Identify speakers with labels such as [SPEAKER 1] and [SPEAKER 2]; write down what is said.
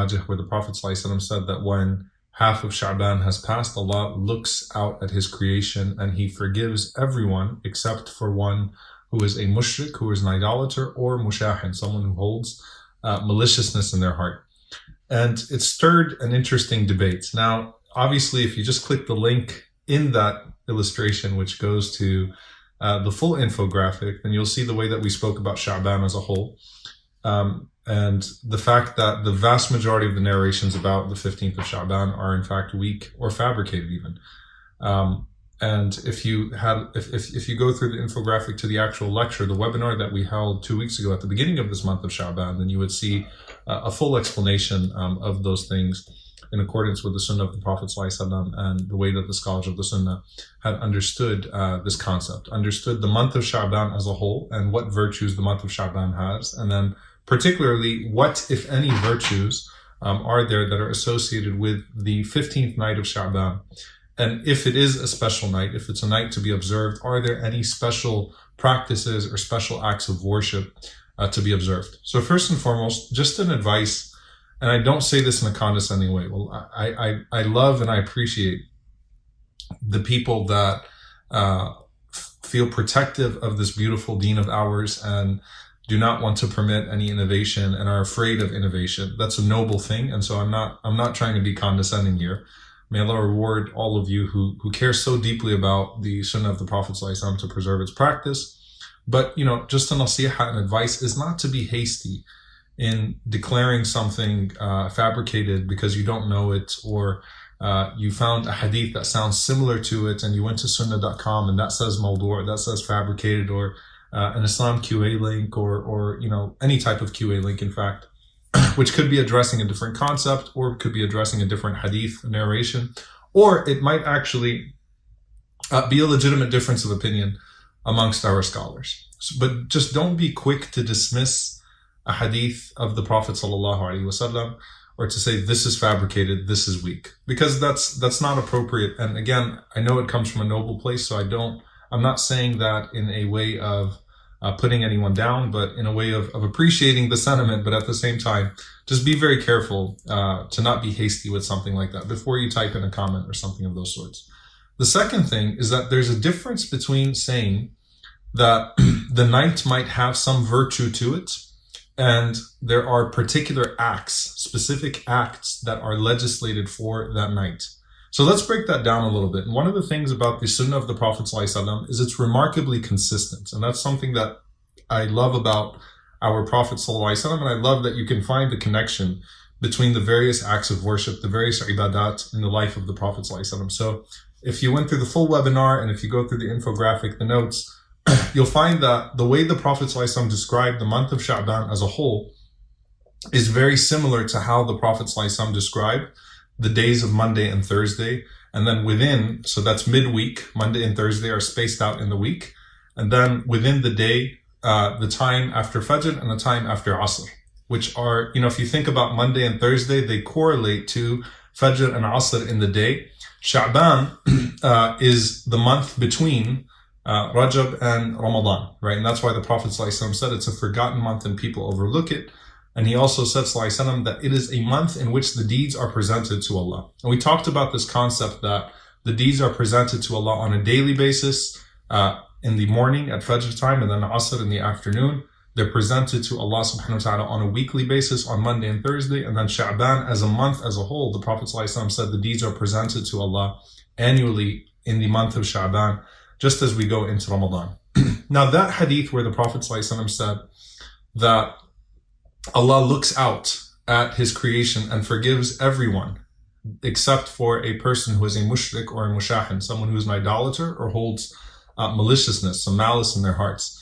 [SPEAKER 1] Majah, where the Prophet ﷺ said that when half of Sha'ban has passed, Allah looks out at His creation and He forgives everyone except for one who is a mushrik, who is an idolater, or mushahin, someone who holds maliciousness in their heart. And it stirred an interesting debate. Now, obviously, if you just click the link in that illustration, which goes to the full infographic, then you'll see the way that we spoke about Sha'ban as a whole. And the fact that the vast majority of the narrations about the 15th of Sha'ban are in fact weak or fabricated even. And if you go through the infographic to the actual lecture, the webinar that we held 2 weeks ago at the beginning of this month of Sha'ban, then you would see a full explanation of those things in accordance with the Sunnah of the Prophet ﷺ and the way that the scholars of the Sunnah had understood this concept, understood the month of Sha'ban as a whole and what virtues the month of Sha'ban has, and then particularly what, if any, virtues are there that are associated with the 15th night of Sha'ban. And if it is a special night, if it's a night to be observed, are there any special practices or special acts of worship to be observed? So first and foremost, just an advice, and I don't say this in a condescending way. Well, I love and I appreciate the people that feel protective of this beautiful deen of ours and do not want to permit any innovation and are afraid of innovation. That's a noble thing, and so I'm not trying to be condescending here. May Allah reward all of you who care so deeply about the Sunnah of the Prophet ﷺ to preserve its practice. But, just a nasiha and advice is not to be hasty in declaring something fabricated because you don't know it, or you found a hadith that sounds similar to it and you went to sunnah.com and that says mawdu', that says fabricated, or an Islam QA link, or any type of QA link, in fact, which could be addressing a different concept, or could be addressing a different hadith narration, or it might actually be a legitimate difference of opinion amongst our scholars. But just don't be quick to dismiss a hadith of the Prophet ﷺ, or to say this is fabricated, this is weak, because that's not appropriate. And again, I know it comes from a noble place, so I'm not saying that in a way of putting anyone down, but in a way of appreciating the sentiment. But at the same time, just be very careful to not be hasty with something like that before you type in a comment or something of those sorts. The second thing is that there's a difference between saying that the night might have some virtue to it, and there are particular acts, specific acts that are legislated for that night. So let's break that down a little bit. And one of the things about the Sunnah of the Prophet ﷺ is it's remarkably consistent. And that's something that I love about our Prophet ﷺ. And I love that you can find the connection between the various acts of worship, the various ibadat in the life of the Prophet ﷺ. So if you went through the full webinar and if you go through the infographic, the notes, you'll find that the way the Prophet ﷺ described the month of Sha'ban as a whole is very similar to how the Prophet ﷺ described the days of Monday and Thursday. And then within, so that's midweek, Monday and Thursday are spaced out in the week. And then within the day, the time after Fajr and the time after Asr, which are, if you think about Monday and Thursday, they correlate to Fajr and Asr in the day. Sha'ban is the month between Rajab and Ramadan, right? And that's why the Prophet ﷺ said it's a forgotten month and people overlook it. And he also said, ﷺ, that it is a month in which the deeds are presented to Allah. And we talked about this concept that the deeds are presented to Allah on a daily basis, in the morning at Fajr time, and then Asr in the afternoon. They're presented to Allah subhanahu wa ta'ala on a weekly basis on Monday and Thursday. And then Sha'ban as a month as a whole, the Prophet ﷺ said the deeds are presented to Allah annually in the month of Sha'ban, just as we go into Ramadan. Now that hadith where the Prophet ﷺ said that Allah looks out at His creation and forgives everyone except for a person who is a mushrik or a mushahin, someone who is an idolater or holds maliciousness, some malice in their hearts.